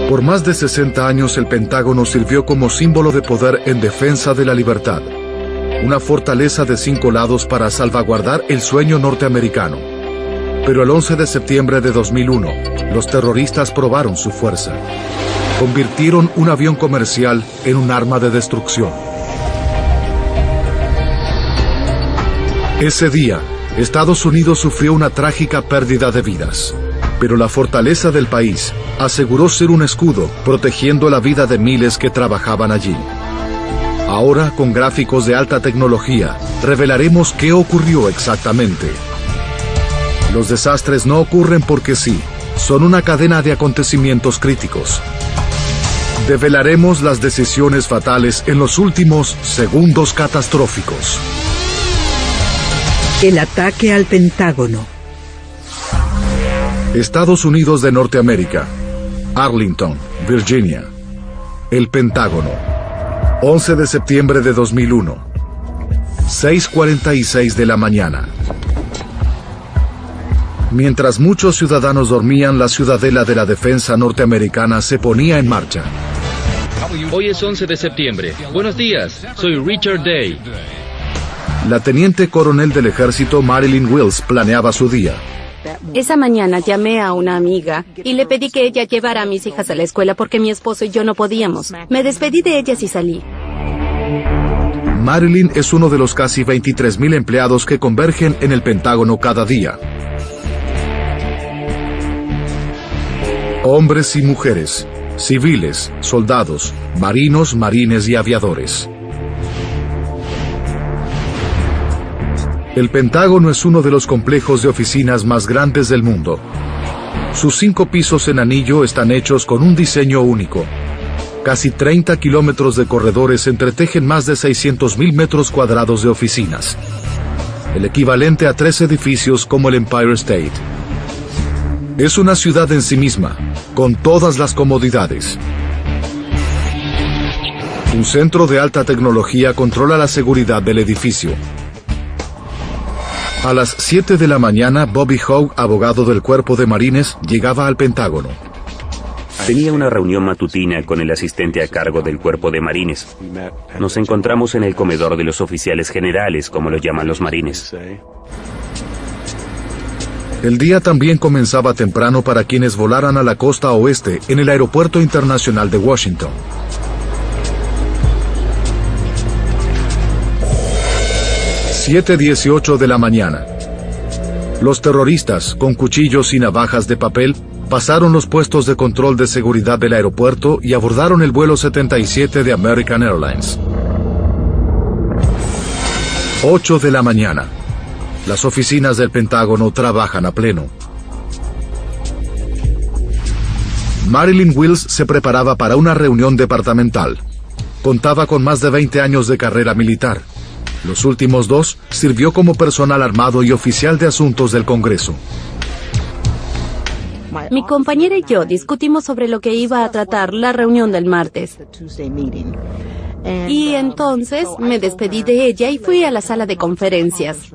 Por más de 60 años el Pentágono sirvió como símbolo de poder en defensa de la libertad. Una fortaleza de 5 lados para salvaguardar el sueño norteamericano. Pero el 11 de septiembre de 2001, los terroristas probaron su fuerza. Convirtieron un avión comercial en un arma de destrucción. Ese día, Estados Unidos sufrió una trágica pérdida de vidas. Pero la fortaleza del país aseguró ser un escudo, protegiendo la vida de miles que trabajaban allí. Ahora, con gráficos de alta tecnología, revelaremos qué ocurrió exactamente. Los desastres no ocurren porque sí, son una cadena de acontecimientos críticos. Develaremos las decisiones fatales en los últimos segundos catastróficos. El ataque al Pentágono. Estados Unidos de Norteamérica, Arlington, Virginia. El Pentágono. 11 de septiembre de 2001. 6:46 de la mañana. Mientras muchos ciudadanos dormían, la Ciudadela de la Defensa norteamericana se ponía en marcha. Hoy es 11 de septiembre. Buenos días, soy Richard Day. La teniente coronel del ejército Marilyn Wills planeaba su día. Esa mañana llamé a una amiga y le pedí que ella llevara a mis hijas a la escuela porque mi esposo y yo no podíamos. Me despedí de ellas y salí. Marilyn es uno de los casi 23,000 empleados que convergen en el Pentágono cada día. Hombres y mujeres, civiles, soldados, marinos, marines y aviadores. El Pentágono es uno de los complejos de oficinas más grandes del mundo. Sus 5 pisos en anillo están hechos con un diseño único. Casi 30 kilómetros de corredores entretejen más de 600,000 metros cuadrados de oficinas. El equivalente a 3 edificios como el Empire State. Es una ciudad en sí misma, con todas las comodidades. Un centro de alta tecnología controla la seguridad del edificio. A las 7 de la mañana, Bobby Hogue, abogado del Cuerpo de Marines, llegaba al Pentágono. Tenía una reunión matutina con el asistente a cargo del Cuerpo de Marines. Nos encontramos en el comedor de los oficiales generales, como lo llaman los marines. El día también comenzaba temprano para quienes volaran a la costa oeste en el Aeropuerto Internacional de Washington. (7:18 de la mañana). Los terroristas, con cuchillos y navajas de papel, pasaron los puestos de control de seguridad del aeropuerto y abordaron el vuelo 77 de American Airlines. 8 de la mañana. Las oficinas del Pentágono trabajan a pleno. Marilyn Wills se preparaba para una reunión departamental. Contaba con más de 20 años de carrera militar. Los últimos 2 sirvió como personal armado y oficial de asuntos del Congreso. Mi compañera y yo discutimos sobre lo que iba a tratar la reunión del martes. Y entonces me despedí de ella y fui a la sala de conferencias.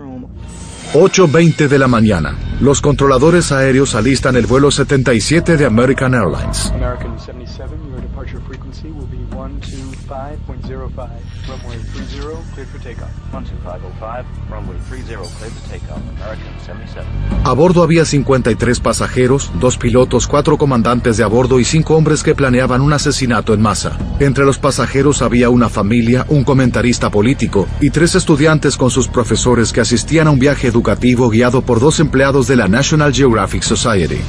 8:20 de la mañana. Los controladores aéreos alistan el vuelo 77 de American Airlines. American 77, your departure frequency will be 125.05. Runway 30, cleared for takeoff. 125.05, runway 30, cleared to takeoff. American 77. A bordo había 53 pasajeros, 2 pilotos, 4 comandantes de a bordo y 5 hombres que planeaban un asesinato en masa. Entre los pasajeros había una familia, un comentarista político y 3 estudiantes con sus profesores que asistían a un viaje educativo guiado por 2 empleados de la National Geographic Society.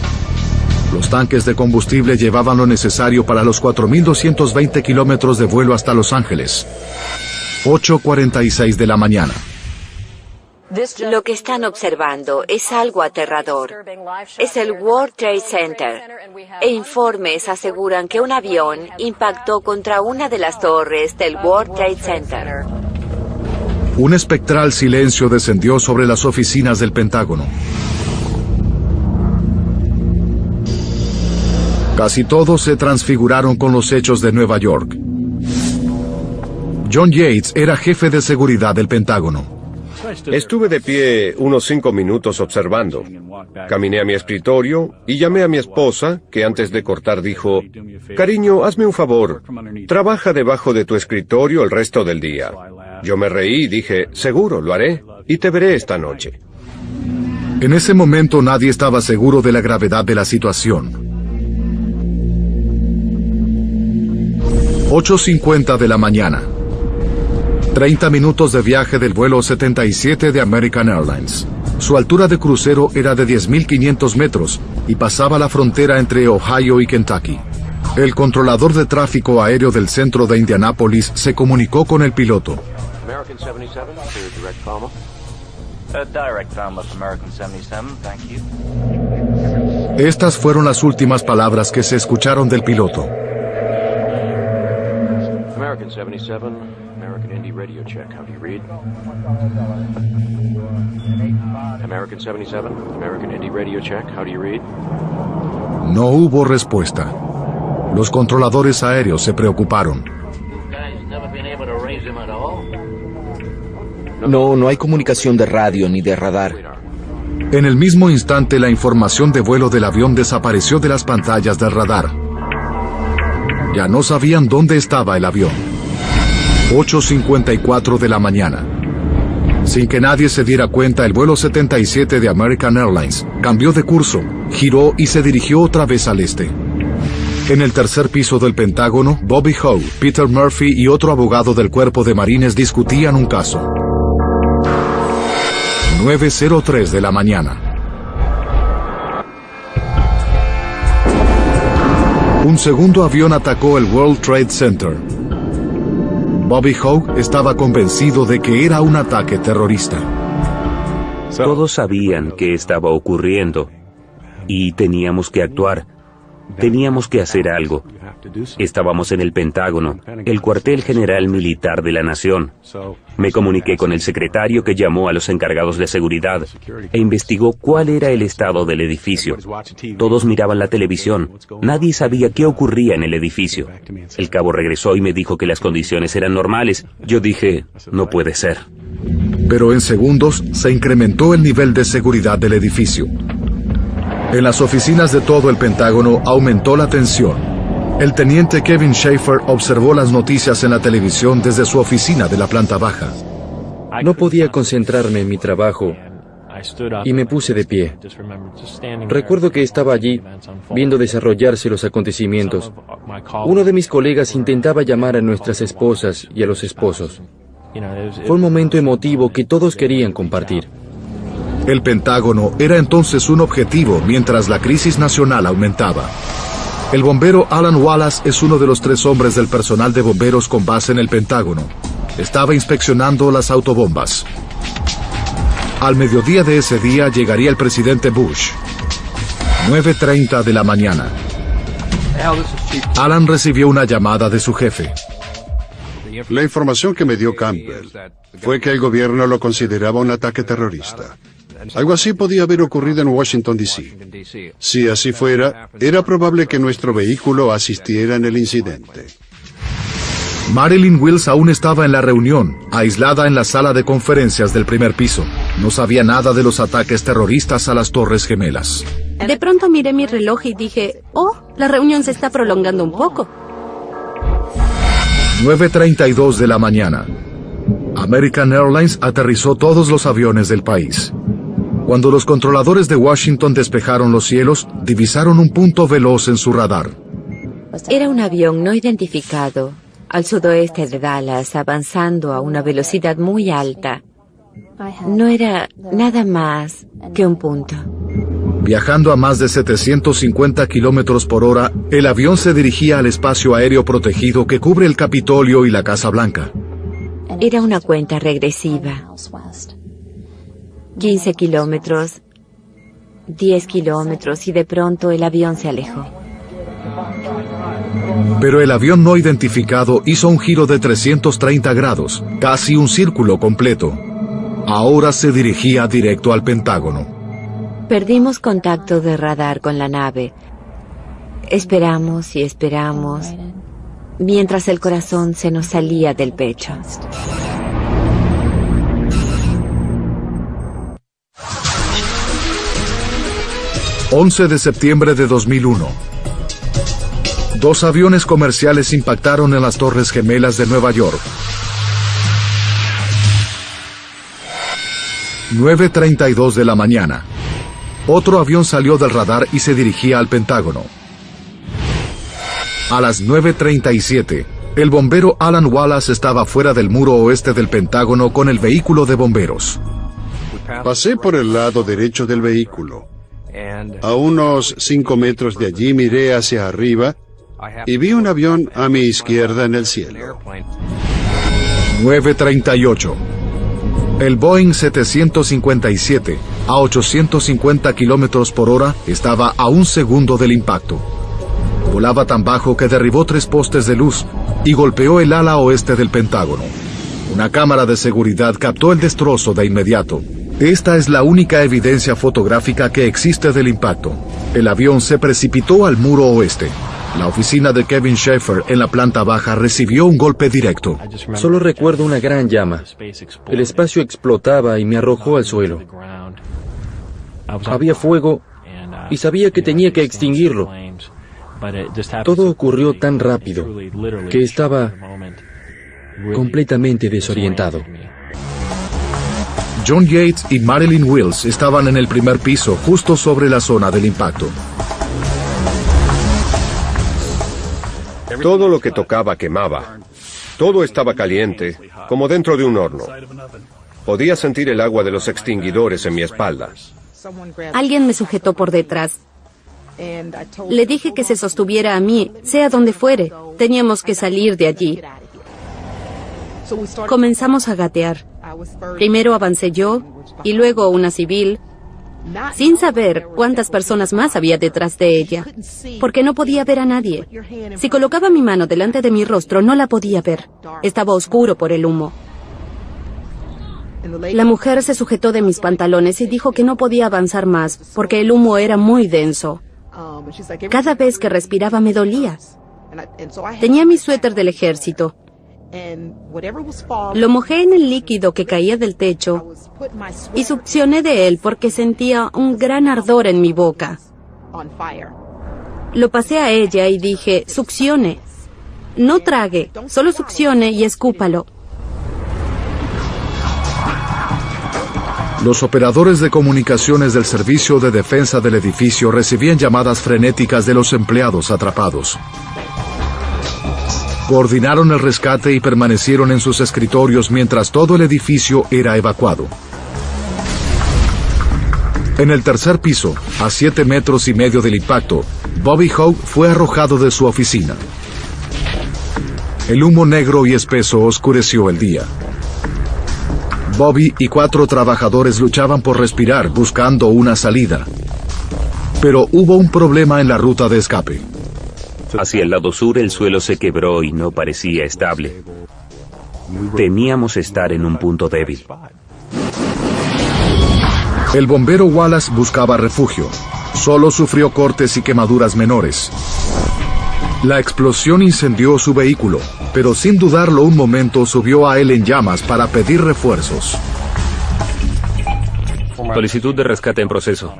Los tanques de combustible llevaban lo necesario para los 4.220 kilómetros de vuelo hasta Los Ángeles. 8:46 de la mañana. Lo que están observando es algo aterrador. Es el World Trade Center. E informes aseguran que un avión impactó contra una de las torres del World Trade Center. Un espectral silencio descendió sobre las oficinas del Pentágono. Casi todos se transfiguraron con los hechos de Nueva York. John Yates era jefe de seguridad del Pentágono. Estuve de pie unos 5 minutos observando. Caminé a mi escritorio y llamé a mi esposa, que antes de cortar dijo, «Cariño, hazme un favor. Trabaja debajo de tu escritorio el resto del día». Yo me reí y dije, «Seguro, lo haré, y te veré esta noche». En ese momento nadie estaba seguro de la gravedad de la situación. 8:50 de la mañana. 30 minutos de viaje del vuelo 77 de American Airlines. Su altura de crucero era de 10.500 metros y pasaba la frontera entre Ohio y Kentucky. El controlador de tráfico aéreo del centro de Indianápolis se comunicó con el piloto. American 77, clear direct comma. Direct comma, American 77, thank you. Estas fueron las últimas palabras que se escucharon del piloto. American 77, American Indy radio check, how do you read? American 77, American Indy radio check, how do you read? No hubo respuesta. Los controladores aéreos se preocuparon. No hay comunicación de radio ni de radar. En el mismo instante, la información de vuelo del avión desapareció de las pantallas del radar. Ya no sabían dónde estaba el avión. 8:54 de la mañana. Sin que nadie se diera cuenta, el vuelo 77 de American Airlines cambió de curso, giró y se dirigió otra vez al este. En el tercer piso del Pentágono, Bobby Howe, Peter Murphy y otro abogado del Cuerpo de Marines discutían un caso. 9:03 de la mañana. Un segundo avión atacó el World Trade Center. Bobby Howe estaba convencido de que era un ataque terrorista. Todos sabían qué estaba ocurriendo y teníamos que actuar. Teníamos que hacer algo. Estábamos en el Pentágono, el cuartel general militar de la nación. Me comuniqué con el secretario, que llamó a los encargados de seguridad e investigó cuál era el estado del edificio. Todos miraban la televisión. Nadie sabía qué ocurría en el edificio. El cabo regresó y me dijo que las condiciones eran normales. Yo dije, no puede ser. Pero en segundos se incrementó el nivel de seguridad del edificio. En las oficinas de todo el Pentágono aumentó la tensión. El teniente Kevin Schaefer observó las noticias en la televisión desde su oficina de la planta baja. No podía concentrarme en mi trabajo y me puse de pie. Recuerdo que estaba allí viendo desarrollarse los acontecimientos. Uno de mis colegas intentaba llamar a nuestras esposas y a los esposos. Fue un momento emotivo que todos querían compartir. El Pentágono era entonces un objetivo mientras la crisis nacional aumentaba. El bombero Alan Wallace es uno de los 3 hombres del personal de bomberos con base en el Pentágono. Estaba inspeccionando las autobombas. Al mediodía de ese día llegaría el presidente Bush. 9:30 de la mañana. Alan recibió una llamada de su jefe. La información que me dio Campbell fue que el gobierno lo consideraba un ataque terrorista. Algo así podía haber ocurrido en Washington, D.C. Si así fuera, era probable que nuestro vehículo asistiera en el incidente. Marilyn Wills aún estaba en la reunión, aislada en la sala de conferencias del primer piso. No sabía nada de los ataques terroristas a las Torres Gemelas. De pronto miré mi reloj y dije, la reunión se está prolongando un poco. 9:32 de la mañana. American Airlines aterrizó todos los aviones del país. Cuando los controladores de Washington despejaron los cielos, divisaron un punto veloz en su radar. Era un avión no identificado, al sudoeste de Dallas, avanzando a una velocidad muy alta. No era nada más que un punto. Viajando a más de 750 kilómetros por hora, el avión se dirigía al espacio aéreo protegido que cubre el Capitolio y la Casa Blanca. Era una cuenta regresiva. 15 kilómetros, 10 kilómetros y de pronto el avión se alejó. Pero el avión no identificado hizo un giro de 330 grados, casi un círculo completo. Ahora se dirigía directo al Pentágono. Perdimos contacto de radar con la nave. Esperamos y esperamos, mientras el corazón se nos salía del pecho. 11 de septiembre de 2001. Dos aviones comerciales impactaron en las Torres Gemelas de Nueva York. 9:32 de la mañana. Otro avión salió del radar y se dirigía al Pentágono. A las 9:37, el bombero Alan Wallace estaba fuera del muro oeste del Pentágono con el vehículo de bomberos. Pasé por el lado derecho del vehículo. A unos 5 metros de allí miré hacia arriba y vi un avión a mi izquierda en el cielo. 9:38. El Boeing 757, a 850 kilómetros por hora, estaba a un segundo del impacto. Volaba tan bajo que derribó 3 postes de luz y golpeó el ala oeste del Pentágono. Una cámara de seguridad captó el destrozo de inmediato. Esta es la única evidencia fotográfica que existe del impacto. El avión se precipitó al muro oeste. La oficina de Kevin Schaefer en la planta baja recibió un golpe directo. Solo recuerdo una gran llama. El espacio explotaba y me arrojó al suelo. Había fuego y sabía que tenía que extinguirlo. Todo ocurrió tan rápido que estaba completamente desorientado. John Yates y Marilyn Wills estaban en el primer piso, justo sobre la zona del impacto. Todo lo que tocaba quemaba. Todo estaba caliente, como dentro de un horno. Podía sentir el agua de los extinguidores en mi espalda. Alguien me sujetó por detrás. Le dije que se sostuviera a mí, sea donde fuere. Teníamos que salir de allí. Comenzamos a gatear. Primero avancé yo y luego una civil, sin saber cuántas personas más había detrás de ella, porque no podía ver a nadie. Si colocaba mi mano delante de mi rostro, no la podía ver. Estaba oscuro por el humo. La mujer se sujetó de mis pantalones y dijo que no podía avanzar más, porque el humo era muy denso. Cada vez que respiraba me dolía. Tenía mi suéter del ejército. Lo mojé en el líquido que caía del techo y succioné de él porque sentía un gran ardor en mi boca. Lo pasé a ella y dije, succione. No trague, solo succione y escúpalo. Los operadores de comunicaciones del Servicio de Defensa del edificio recibían llamadas frenéticas de los empleados atrapados. Coordinaron el rescate y permanecieron en sus escritorios mientras todo el edificio era evacuado. En el tercer piso, a 7,5 metros del impacto, Bobby Howe fue arrojado de su oficina. El humo negro y espeso oscureció el día. Bobby y 4 trabajadores luchaban por respirar, buscando una salida. Pero hubo un problema en la ruta de escape. Hacia el lado sur el suelo se quebró y no parecía estable. Temíamos estar en un punto débil. El bombero Wallace buscaba refugio. Solo sufrió cortes y quemaduras menores. La explosión incendió su vehículo, pero sin dudarlo un momento subió a él en llamas para pedir refuerzos. Solicitud de rescate en proceso.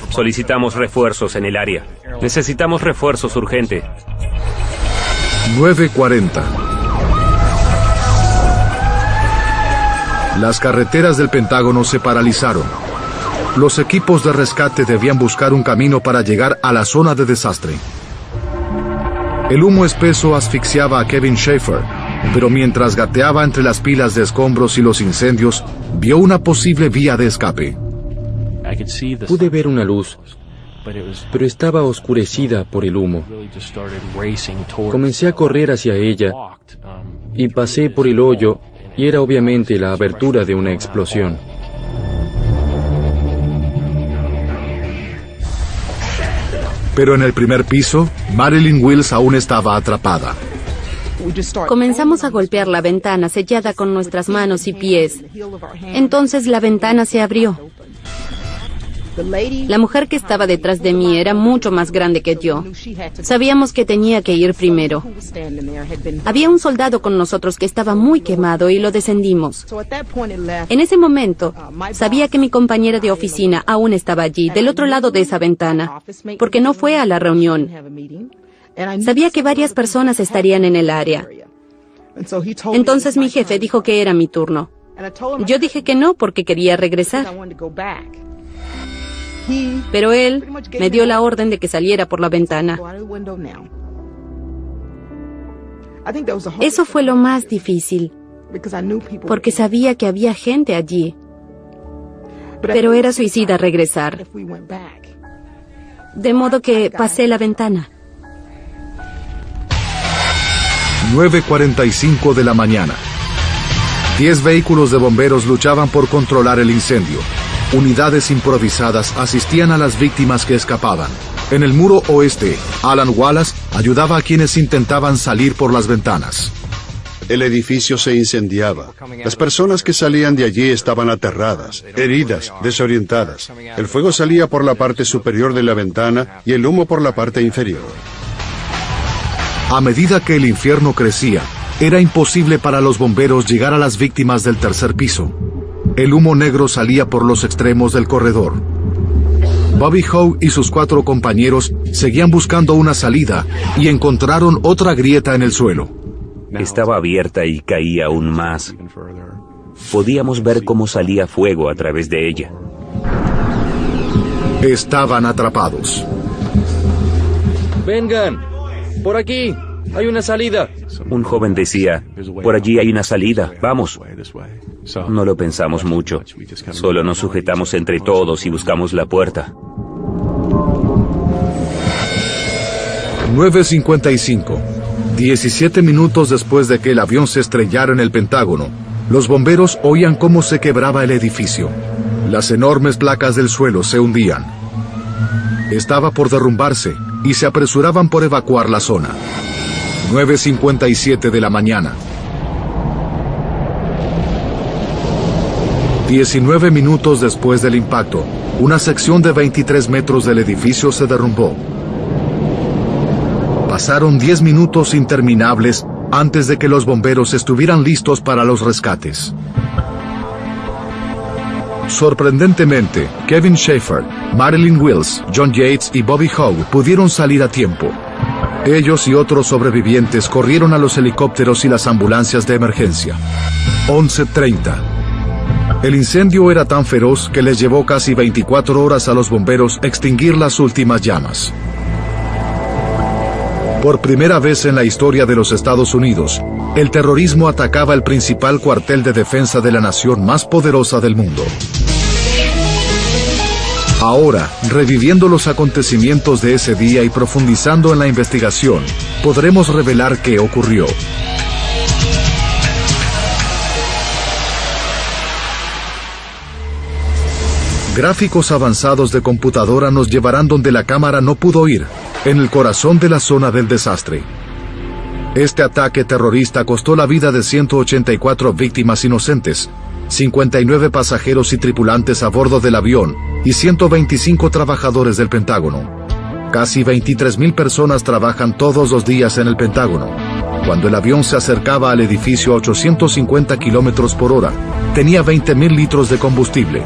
Solicitamos refuerzos en el área. Necesitamos refuerzos urgente. 9:40. Las carreteras del Pentágono se paralizaron. Los equipos de rescate debían buscar un camino para llegar a la zona de desastre. El humo espeso asfixiaba a Kevin Schaefer, pero mientras gateaba entre las pilas de escombros y los incendios, vio una posible vía de escape. Pude ver una luz, pero estaba oscurecida por el humo. Comencé a correr hacia ella y pasé por el hoyo y era obviamente la abertura de una explosión. Pero en el primer piso, Marilyn Wills aún estaba atrapada. Comenzamos a golpear la ventana sellada con nuestras manos y pies. Entonces la ventana se abrió. La mujer que estaba detrás de mí era mucho más grande que yo. Sabíamos que tenía que ir primero. Había un soldado con nosotros que estaba muy quemado y lo descendimos. En ese momento, sabía que mi compañera de oficina aún estaba allí, del otro lado de esa ventana, porque no fue a la reunión. Sabía que varias personas estarían en el área. Entonces mi jefe dijo que era mi turno. Yo dije que no porque quería regresar. Pero él me dio la orden de que saliera por la ventana. Eso fue lo más difícil, porque sabía que había gente allí. Pero era suicida regresar. De modo que pasé la ventana. 9:45 de la mañana. 10 vehículos de bomberos luchaban por controlar el incendio. Unidades improvisadas asistían a las víctimas que escapaban. En el muro oeste, Alan Wallace ayudaba a quienes intentaban salir por las ventanas. El edificio se incendiaba. Las personas que salían de allí estaban aterradas, heridas, desorientadas. El fuego salía por la parte superior de la ventana y el humo por la parte inferior. A medida que el infierno crecía, era imposible para los bomberos llegar a las víctimas del tercer piso. El humo negro salía por los extremos del corredor. Bobby Howe y sus 4 compañeros seguían buscando una salida y encontraron otra grieta en el suelo. Estaba abierta y caía aún más. Podíamos ver cómo salía fuego a través de ella. Estaban atrapados. ¡Vengan! ¡Por aquí! ¡Hay una salida! Un joven decía, por allí hay una salida, vamos. No lo pensamos mucho. Solo nos sujetamos entre todos y buscamos la puerta. 9:55. 17 minutos después de que el avión se estrellara en el Pentágono, los bomberos oían cómo se quebraba el edificio. Las enormes placas del suelo se hundían. Estaba por derrumbarse y se apresuraban por evacuar la zona. 9:57 de la mañana. 19 minutos después del impacto, una sección de 23 metros del edificio se derrumbó. Pasaron 10 minutos interminables antes de que los bomberos estuvieran listos para los rescates. Sorprendentemente, Kevin Schaefer, Marilyn Wills, John Yates y Bobby Howe pudieron salir a tiempo. Ellos y otros sobrevivientes corrieron a los helicópteros y las ambulancias de emergencia. 11:30. El incendio era tan feroz que les llevó casi 24 horas a los bomberos extinguir las últimas llamas. Por primera vez en la historia de los Estados Unidos, el terrorismo atacaba el principal cuartel de defensa de la nación más poderosa del mundo. Ahora, reviviendo los acontecimientos de ese día y profundizando en la investigación, podremos revelar qué ocurrió. Gráficos avanzados de computadora nos llevarán donde la cámara no pudo ir, en el corazón de la zona del desastre. Este ataque terrorista costó la vida de 184 víctimas inocentes, 59 pasajeros y tripulantes a bordo del avión, y 125 trabajadores del Pentágono. Casi 23,000 personas trabajan todos los días en el Pentágono. Cuando el avión se acercaba al edificio a 850 kilómetros por hora, tenía 20,000 litros de combustible.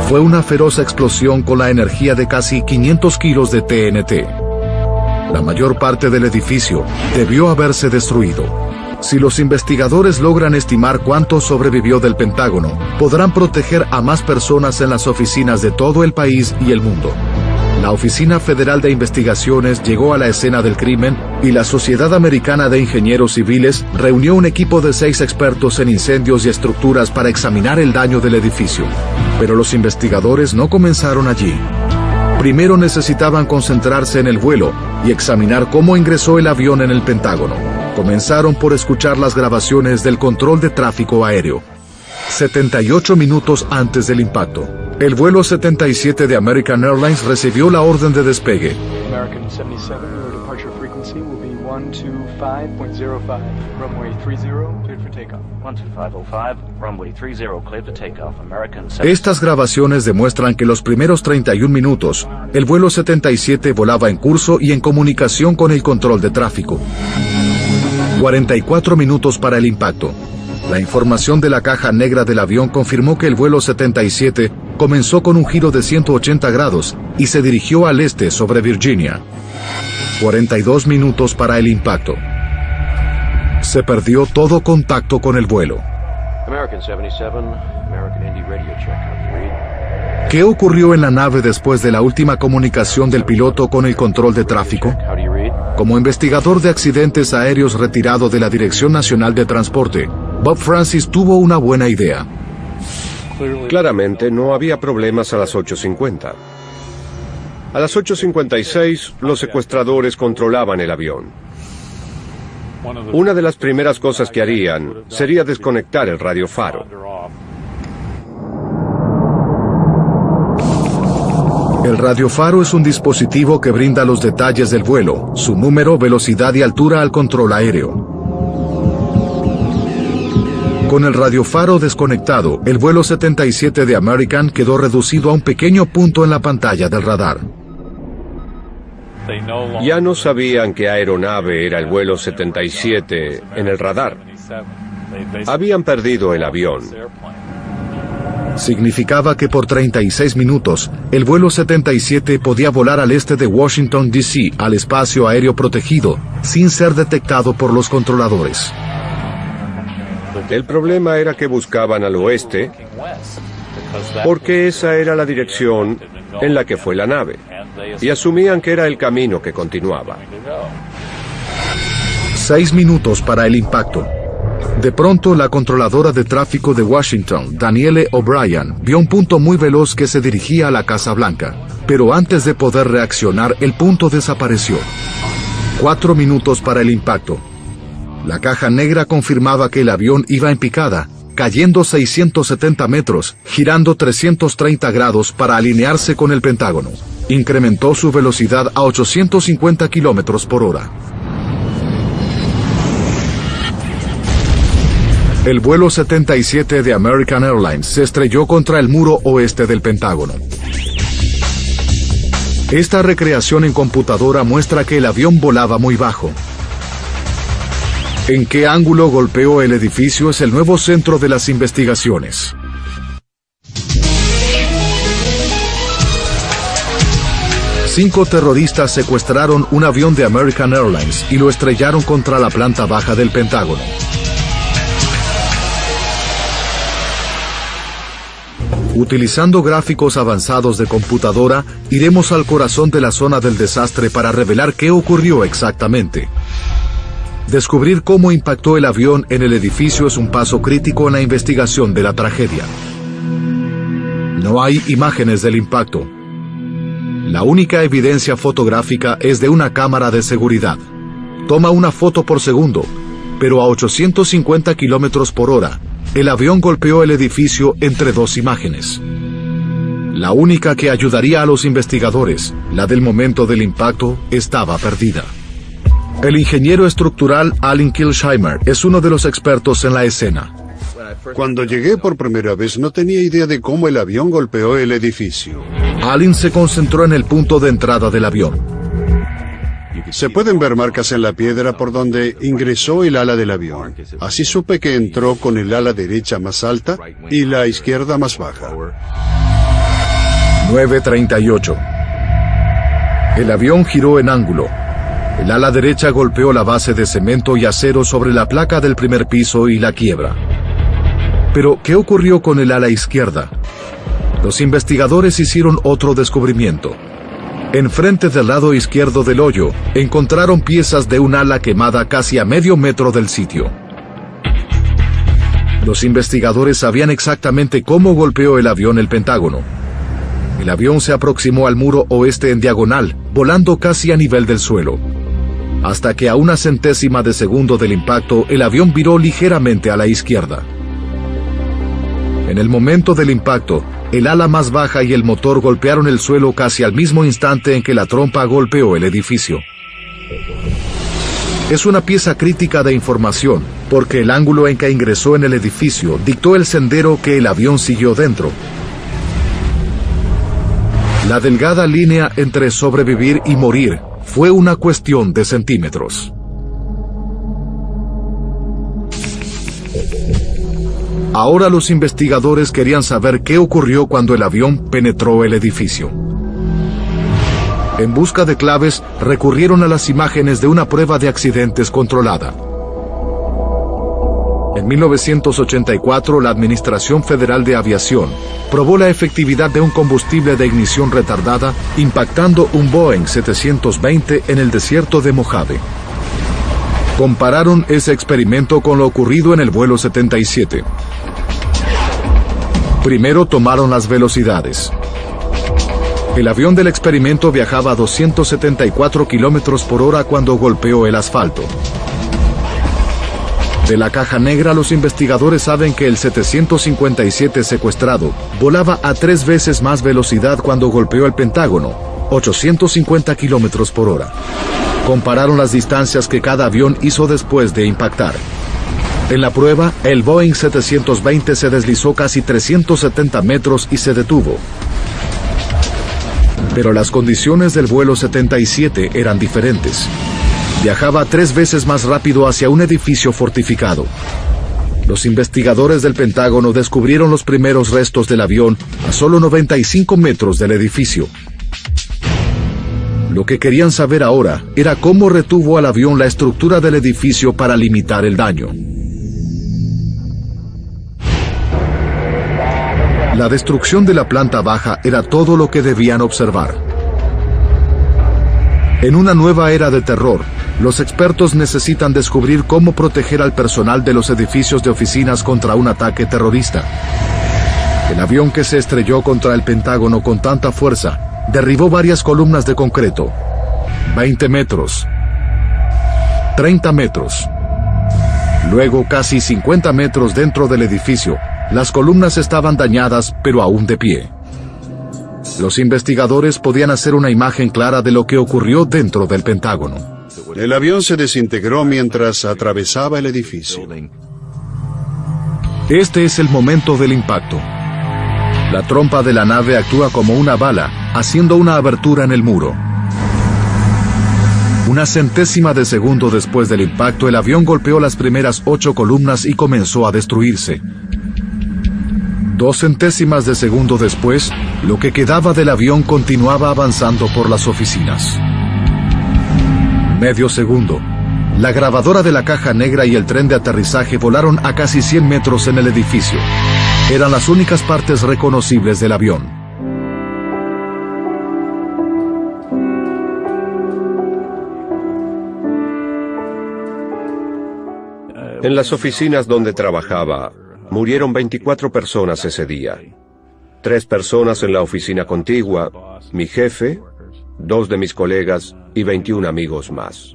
Fue una feroz explosión con la energía de casi 500 kilos de TNT. La mayor parte del edificio debió haberse destruido. Si los investigadores logran estimar cuánto sobrevivió del Pentágono, podrán proteger a más personas en las oficinas de todo el país y el mundo. La Oficina Federal de Investigaciones llegó a la escena del crimen y la Sociedad Americana de Ingenieros Civiles reunió un equipo de 6 expertos en incendios y estructuras para examinar el daño del edificio. Pero los investigadores no comenzaron allí. Primero necesitaban concentrarse en el vuelo y examinar cómo ingresó el avión en el Pentágono. Comenzaron por escuchar las grabaciones del control de tráfico aéreo. 78 minutos antes del impacto, el vuelo 77 de American Airlines recibió la orden de despegue. American 77, your departure frequency will be 125.05, runway 30, cleared for takeoff. 125.05, runway 30, cleared to takeoff. American 7. Estas grabaciones demuestran que los primeros 31 minutos, el vuelo 77 volaba en curso y en comunicación con el control de tráfico. 44 minutos para el impacto. La información de la caja negra del avión confirmó que el vuelo 77 comenzó con un giro de 180 grados y se dirigió al este sobre Virginia. 42 minutos para el impacto. Se perdió todo contacto con el vuelo. American 77, American Indy radio check. How do you read? ¿Qué ocurrió en la nave después de la última comunicación del piloto con el control de tráfico? How do you read? Como investigador de accidentes aéreos retirado de la Dirección Nacional de Transporte, Bob Francis tuvo una buena idea. Claramente no había problemas a las 8:50. A las 8:56, los secuestradores controlaban el avión. Una de las primeras cosas que harían sería desconectar el radiofaro. El radiofaro es un dispositivo que brinda los detalles del vuelo, su número, velocidad y altura al control aéreo. Con el radiofaro desconectado, el vuelo 77 de American quedó reducido a un pequeño punto en la pantalla del radar. Ya no sabían qué aeronave era el vuelo 77 en el radar. Habían perdido el avión. Significaba que por 36 minutos, el vuelo 77 podía volar al este de Washington, D.C., al espacio aéreo protegido, sin ser detectado por los controladores. El problema era que buscaban al oeste, porque esa era la dirección en la que fue la nave, y asumían que era el camino que continuaba. 6 minutos para el impacto. De pronto, la controladora de tráfico de Washington, Danielle O'Brien, vio un punto muy veloz que se dirigía a la Casa Blanca, pero antes de poder reaccionar, el punto desapareció. 4 minutos para el impacto. La caja negra confirmaba que el avión iba en picada, cayendo 670 metros, girando 330 grados para alinearse con el Pentágono. Incrementó su velocidad a 850 kilómetros por hora. El vuelo 77 de American Airlines se estrelló contra el muro oeste del Pentágono. Esta recreación en computadora muestra que el avión volaba muy bajo. ¿En qué ángulo golpeó el edificio? Es el nuevo centro de las investigaciones. Cinco terroristas secuestraron un avión de American Airlines y lo estrellaron contra la planta baja del Pentágono. Utilizando gráficos avanzados de computadora, iremos al corazón de la zona del desastre para revelar qué ocurrió exactamente. Descubrir cómo impactó el avión en el edificio es un paso crítico en la investigación de la tragedia. No hay imágenes del impacto. La única evidencia fotográfica es de una cámara de seguridad. Toma una foto por segundo, pero a 850 kilómetros por hora, el avión golpeó el edificio entre dos imágenes. La única que ayudaría a los investigadores, la del momento del impacto, estaba perdida. El ingeniero estructural Alan Kilsheimer es uno de los expertos en la escena. Cuando llegué por primera vez no tenía idea de cómo el avión golpeó el edificio. Alan se concentró en el punto de entrada del avión. Se pueden ver marcas en la piedra por donde ingresó el ala del avión. Así supe que entró con el ala derecha más alta y la izquierda más baja. 9:38. El avión giró en ángulo. El ala derecha golpeó la base de cemento y acero sobre la placa del primer piso y la quiebra. Pero, ¿qué ocurrió con el ala izquierda? Los investigadores hicieron otro descubrimiento. Enfrente del lado izquierdo del hoyo, encontraron piezas de un ala quemada casi a medio metro del sitio. Los investigadores sabían exactamente cómo golpeó el avión el Pentágono. El avión se aproximó al muro oeste en diagonal, volando casi a nivel del suelo. Hasta que a una centésima de segundo del impacto, el avión viró ligeramente a la izquierda. En el momento del impacto, el ala más baja y el motor golpearon el suelo casi al mismo instante en que la trompa golpeó el edificio. Es una pieza crítica de información, porque el ángulo en que ingresó en el edificio dictó el sendero que el avión siguió dentro. La delgada línea entre sobrevivir y morir fue una cuestión de centímetros. Ahora los investigadores querían saber qué ocurrió cuando el avión penetró el edificio. En busca de claves, recurrieron a las imágenes de una prueba de accidentes controlada. En 1984, la Administración Federal de Aviación probó la efectividad de un combustible de ignición retardada impactando un Boeing 720 en el desierto de Mojave. Compararon ese experimento con lo ocurrido en el vuelo 77. Primero tomaron las velocidades. El avión del experimento viajaba a 274 kilómetros por hora cuando golpeó el asfalto. De la caja negra, los investigadores saben que el 757 secuestrado volaba a 3 veces más velocidad cuando golpeó el Pentágono, 850 kilómetros por hora. Compararon las distancias que cada avión hizo después de impactar. En la prueba, el Boeing 720 se deslizó casi 370 metros y se detuvo. Pero las condiciones del vuelo 77 eran diferentes. Viajaba 3 veces más rápido hacia un edificio fortificado. Los investigadores del Pentágono descubrieron los primeros restos del avión a solo 95 metros del edificio. Lo que querían saber ahora era cómo retuvo al avión la estructura del edificio para limitar el daño. La destrucción de la planta baja era todo lo que debían observar. En una nueva era de terror, los expertos necesitan descubrir cómo proteger al personal de los edificios de oficinas contra un ataque terrorista. El avión que se estrelló contra el Pentágono con tanta fuerza derribó varias columnas de concreto. 20 metros. 30 metros. Luego, casi 50 metros dentro del edificio, las columnas estaban dañadas, pero aún de pie. Los investigadores podían hacer una imagen clara de lo que ocurrió dentro del Pentágono. El avión se desintegró mientras atravesaba el edificio. Este es el momento del impacto. La trompa de la nave actúa como una bala, haciendo una abertura en el muro. Una centésima de segundo después del impacto, el avión golpeó las primeras 8 columnas y comenzó a destruirse. 2 centésimas de segundo después, lo que quedaba del avión continuaba avanzando por las oficinas. Medio segundo. La grabadora de la caja negra y el tren de aterrizaje volaron a casi 100 metros en el edificio. Eran las únicas partes reconocibles del avión. En las oficinas donde trabajaba, murieron 24 personas ese día. 3 personas en la oficina contigua, mi jefe, 2 de mis colegas y 21 amigos más.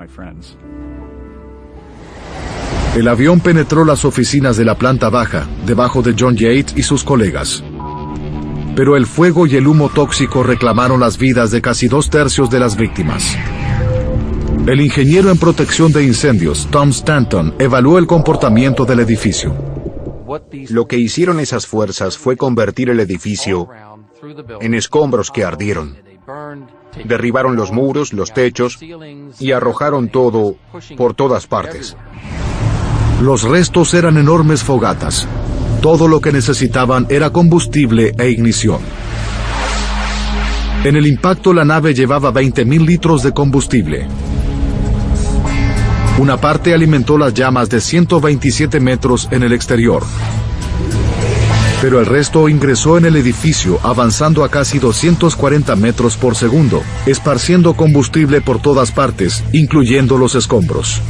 El avión penetró las oficinas de la planta baja, debajo de John Yates y sus colegas. Pero el fuego y el humo tóxico reclamaron las vidas de casi 2/3 de las víctimas. El ingeniero en protección de incendios, Tom Stanton, evaluó el comportamiento del edificio. Lo que hicieron esas fuerzas fue convertir el edificio en escombros que ardieron. Derribaron los muros, los techos y arrojaron todo por todas partes. Los restos eran enormes fogatas. Todo lo que necesitaban era combustible e ignición. En el impacto, la nave llevaba 20.000 litros de combustible. Una parte alimentó las llamas de 127 metros en el exterior. Pero el resto ingresó en el edificio, avanzando a casi 240 metros por segundo, esparciendo combustible por todas partes, incluyendo los escombros.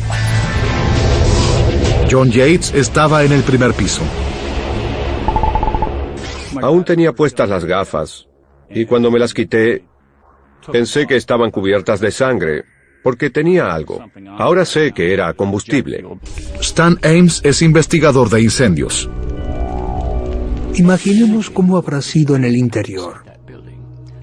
John Yates estaba en el primer piso. Aún tenía puestas las gafas, y cuando me las quité, pensé que estaban cubiertas de sangre, porque tenía algo. Ahora sé que era combustible. Stan Ames es investigador de incendios. Imaginemos cómo habrá sido en el interior.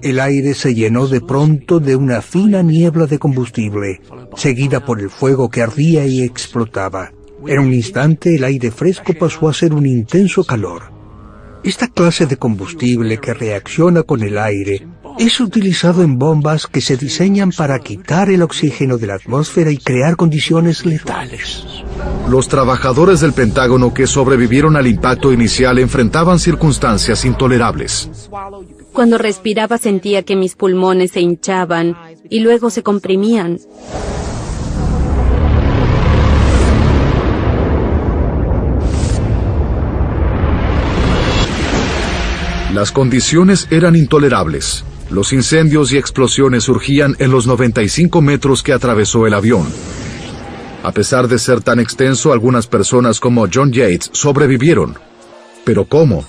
el aire se llenó de pronto de una fina niebla de combustible, seguida por el fuego que ardía y explotaba. En un instante el aire fresco pasó a ser un intenso calor. Esta clase de combustible que reacciona con el aire es utilizado en bombas que se diseñan para quitar el oxígeno de la atmósfera y crear condiciones letales. Los trabajadores del Pentágono que sobrevivieron al impacto inicial enfrentaban circunstancias intolerables. Cuando respiraba sentía que mis pulmones se hinchaban y luego se comprimían. Las condiciones eran intolerables. Los incendios y explosiones surgían en los 95 metros que atravesó el avión. A pesar de ser tan extenso, algunas personas como John Yates sobrevivieron. ¿Pero cómo?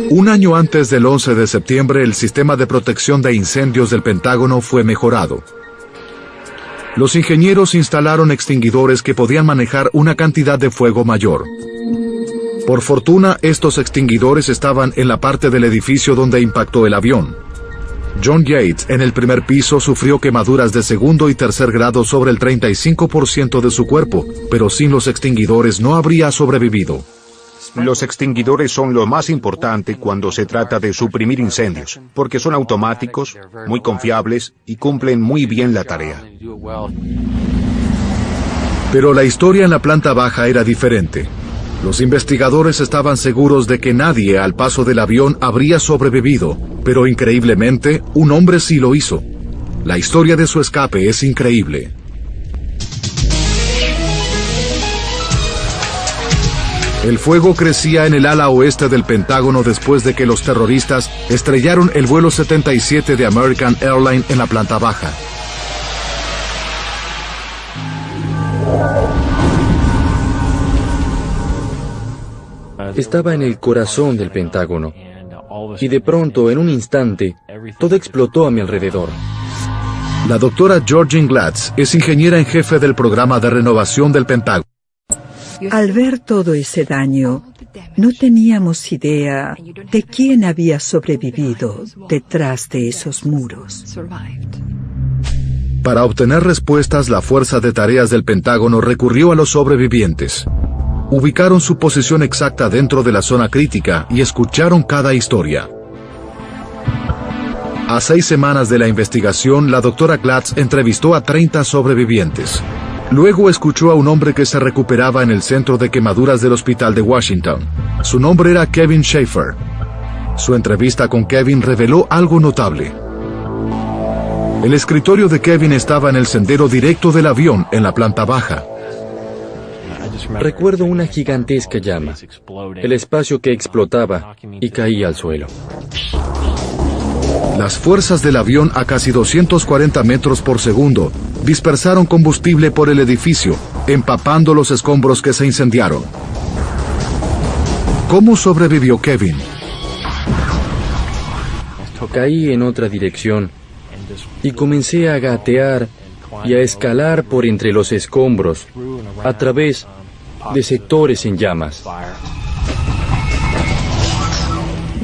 Un año antes del 11 de septiembre, el sistema de protección de incendios del Pentágono fue mejorado. Los ingenieros instalaron extinguidores que podían manejar una cantidad de fuego mayor. Por fortuna, estos extinguidores estaban en la parte del edificio donde impactó el avión. John Yates, en el primer piso, sufrió quemaduras de segundo y tercer grado sobre el 35% de su cuerpo, pero sin los extinguidores no habría sobrevivido. Los extinguidores son lo más importante cuando se trata de suprimir incendios, porque son automáticos, muy confiables y cumplen muy bien la tarea. Pero la historia en la planta baja era diferente. Los investigadores estaban seguros de que nadie al paso del avión habría sobrevivido, pero increíblemente, un hombre sí lo hizo. La historia de su escape es increíble. El fuego crecía en el ala oeste del Pentágono después de que los terroristas estrellaron el vuelo 77 de American Airlines en la planta baja. Estaba en el corazón del Pentágono, y de pronto, en un instante, todo explotó a mi alrededor. La doctora Georgine Glatz es ingeniera en jefe del programa de renovación del Pentágono. Al ver todo ese daño, no teníamos idea de quién había sobrevivido detrás de esos muros. Para obtener respuestas, la Fuerza de Tareas del Pentágono recurrió a los sobrevivientes. Ubicaron su posición exacta dentro de la zona crítica y escucharon cada historia. A 6 semanas de la investigación, la doctora Glatz entrevistó a 30 sobrevivientes. Luego escuchó a un hombre que se recuperaba en el centro de quemaduras del hospital de Washington. Su nombre era Kevin Schaefer. Su entrevista con Kevin reveló algo notable. El escritorio de Kevin estaba en el sendero directo del avión en la planta baja. Recuerdo una gigantesca llama, el espacio que explotaba y caía al suelo. Las fuerzas del avión a casi 240 metros por segundo dispersaron combustible por el edificio, empapando los escombros que se incendiaron. ¿Cómo sobrevivió Kevin? Caí en otra dirección y comencé a gatear y a escalar por entre los escombros, a través de sectores en llamas.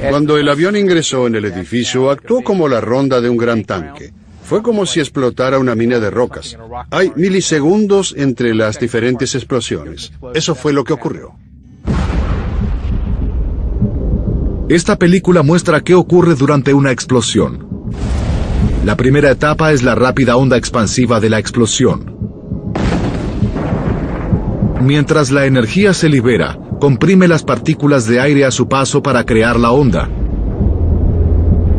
Cuando el avión ingresó en el edificio, actuó como la ronda de un gran tanque. Fue como si explotara una mina de rocas. Hay milisegundos entre las diferentes explosiones. Eso fue lo que ocurrió. Esta película muestra qué ocurre durante una explosión. La primera etapa es la rápida onda expansiva de la explosión. Mientras la energía se libera, comprime las partículas de aire a su paso para crear la onda.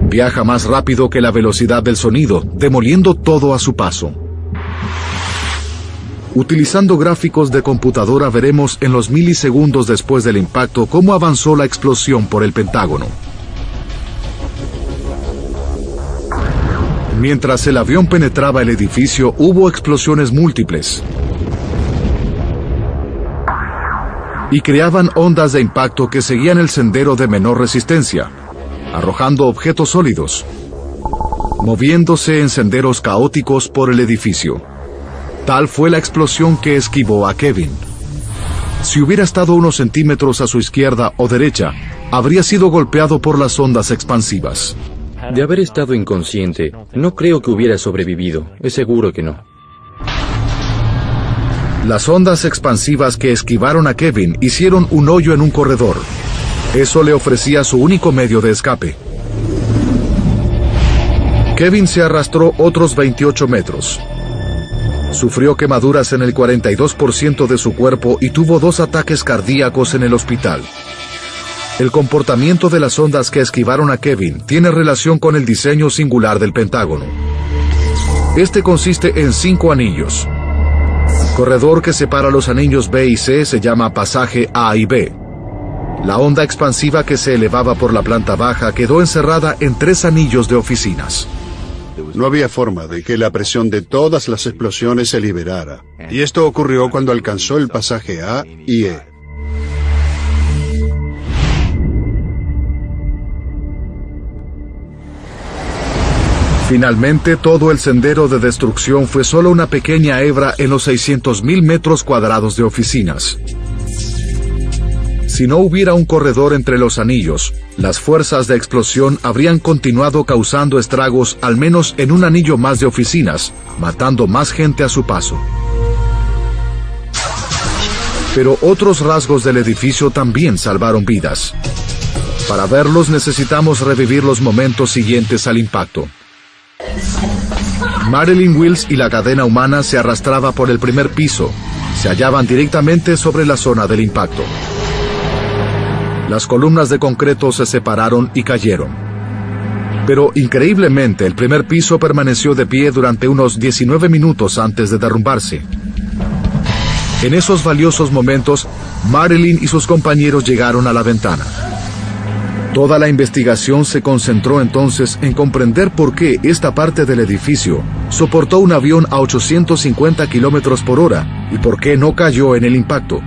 Viaja más rápido que la velocidad del sonido, demoliendo todo a su paso. Utilizando gráficos de computadora veremos en los milisegundos después del impacto cómo avanzó la explosión por el Pentágono. Mientras el avión penetraba el edificio, hubo explosiones múltiples. Y creaban ondas de impacto que seguían el sendero de menor resistencia, arrojando objetos sólidos, moviéndose en senderos caóticos por el edificio. Tal fue la explosión que esquivó a Kevin. Si hubiera estado unos centímetros a su izquierda o derecha, habría sido golpeado por las ondas expansivas. De haber estado inconsciente, no creo que hubiera sobrevivido. Es seguro que no. Las ondas expansivas que esquivaron a Kevin hicieron un hoyo en un corredor. Eso le ofrecía su único medio de escape. Kevin se arrastró otros 28 metros. Sufrió quemaduras en el 42% de su cuerpo y tuvo 2 ataques cardíacos en el hospital. El comportamiento de las ondas que esquivaron a Kevin tiene relación con el diseño singular del Pentágono. Este consiste en 5 anillos. El corredor que separa los anillos B y C se llama pasaje A y B. La onda expansiva que se elevaba por la planta baja quedó encerrada en 3 anillos de oficinas. No había forma de que la presión de todas las explosiones se liberara. Y esto ocurrió cuando alcanzó el pasaje A y E. Finalmente, todo el sendero de destrucción fue solo una pequeña hebra en los 600.000 metros cuadrados de oficinas. Si no hubiera un corredor entre los anillos, las fuerzas de explosión habrían continuado causando estragos al menos en un anillo más de oficinas, matando más gente a su paso. Pero otros rasgos del edificio también salvaron vidas. Para verlos necesitamos revivir los momentos siguientes al impacto. Marilyn Wills y la cadena humana se arrastraba por el primer piso. Se hallaban directamente sobre la zona del impacto. Las columnas de concreto se separaron y cayeron. Pero increíblemente el primer piso permaneció de pie durante unos 19 minutos antes de derrumbarse. En esos valiosos momentos, Marilyn y sus compañeros llegaron a la ventana. Toda la investigación se concentró entonces en comprender por qué esta parte del edificio soportó un avión a 850 kilómetros por hora y por qué no cayó en el impacto.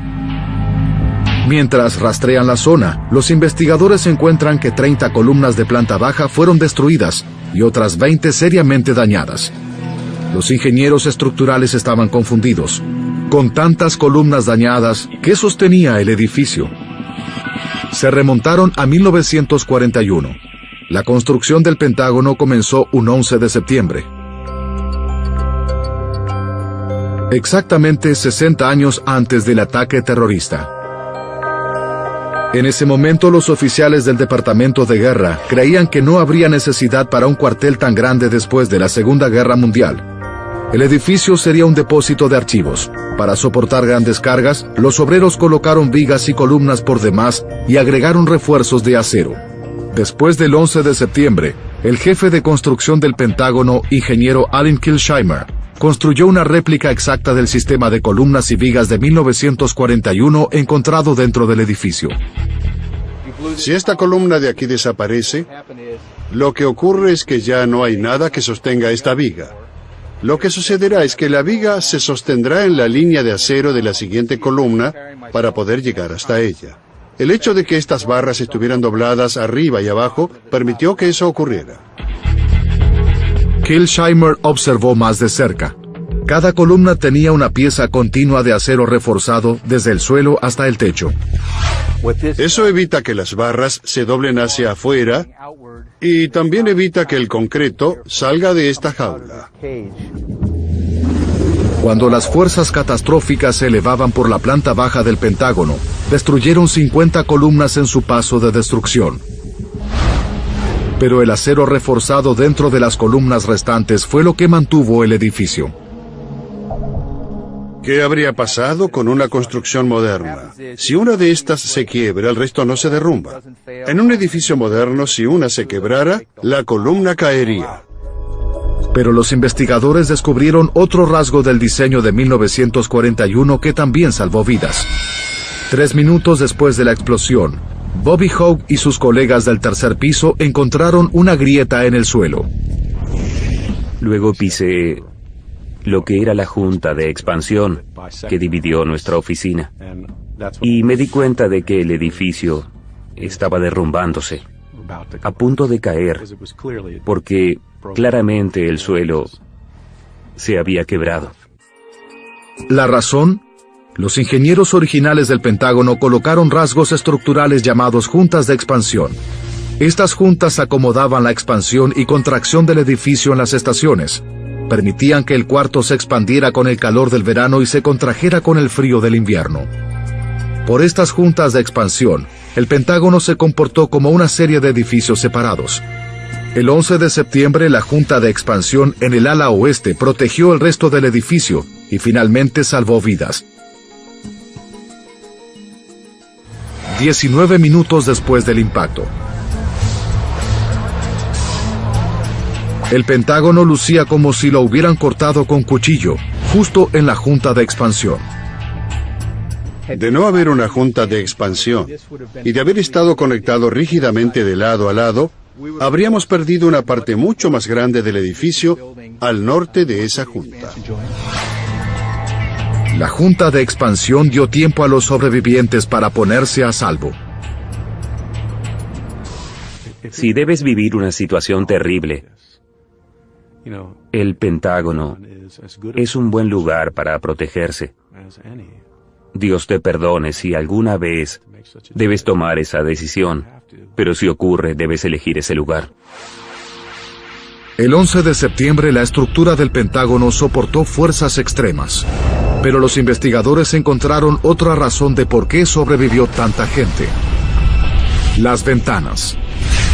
Mientras rastrean la zona, los investigadores encuentran que 30 columnas de planta baja fueron destruidas y otras 20 seriamente dañadas. Los ingenieros estructurales estaban confundidos. Con tantas columnas dañadas, ¿qué sostenía el edificio? Se remontaron a 1941. La construcción del Pentágono comenzó un 11 de septiembre. Exactamente 60 años antes del ataque terrorista. En ese momento los oficiales del Departamento de Guerra creían que no habría necesidad para un cuartel tan grande después de la Segunda Guerra Mundial. El edificio sería un depósito de archivos. Para soportar grandes cargas, los obreros colocaron vigas y columnas por demás y agregaron refuerzos de acero. Después del 11 de septiembre, el jefe de construcción del Pentágono, ingeniero Alan Kilsheimer, construyó una réplica exacta del sistema de columnas y vigas de 1941 encontrado dentro del edificio. Si esta columna de aquí desaparece, lo que ocurre es que ya no hay nada que sostenga esta viga. Lo que sucederá es que la viga se sostendrá en la línea de acero de la siguiente columna para poder llegar hasta ella. El hecho de que estas barras estuvieran dobladas arriba y abajo permitió que eso ocurriera. Kilsheimer observó más de cerca. Cada columna tenía una pieza continua de acero reforzado desde el suelo hasta el techo. Eso evita que las barras se doblen hacia afuera y también evita que el concreto salga de esta jaula. Cuando las fuerzas catastróficas se elevaban por la planta baja del Pentágono, destruyeron 50 columnas en su paso de destrucción. Pero el acero reforzado dentro de las columnas restantes fue lo que mantuvo el edificio. ¿Qué habría pasado con una construcción moderna? Si una de estas se quiebra, el resto no se derrumba. En un edificio moderno, si una se quebrara, la columna caería. Pero los investigadores descubrieron otro rasgo del diseño de 1941 que también salvó vidas. 3 minutos después de la explosión, Bobby Hogue y sus colegas del tercer piso encontraron una grieta en el suelo. Luego pisé lo que era la junta de expansión que dividió nuestra oficina. Y me di cuenta de que el edificio estaba derrumbándose, a punto de caer, porque claramente el suelo se había quebrado. ¿La razón? Los ingenieros originales del Pentágono colocaron rasgos estructurales llamados juntas de expansión. Estas juntas acomodaban la expansión y contracción del edificio en las estaciones. Permitían que el cuarto se expandiera con el calor del verano y se contrajera con el frío del invierno. Por estas juntas de expansión, el Pentágono se comportó como una serie de edificios separados. El 11 de septiembre, la junta de expansión en el ala oeste protegió el resto del edificio y finalmente salvó vidas. 19 minutos después del impacto. El Pentágono lucía como si lo hubieran cortado con cuchillo, justo en la junta de expansión. De no haber una junta de expansión y de haber estado conectado rígidamente de lado a lado, habríamos perdido una parte mucho más grande del edificio al norte de esa junta. La junta de expansión dio tiempo a los sobrevivientes para ponerse a salvo. Si debes vivir una situación terrible, el Pentágono es un buen lugar para protegerse. Dios te perdone si alguna vez debes tomar esa decisión, pero si ocurre, debes elegir ese lugar. El 11 de septiembre, la estructura del Pentágono soportó fuerzas extremas, pero los investigadores encontraron otra razón de por qué sobrevivió tanta gente: las ventanas.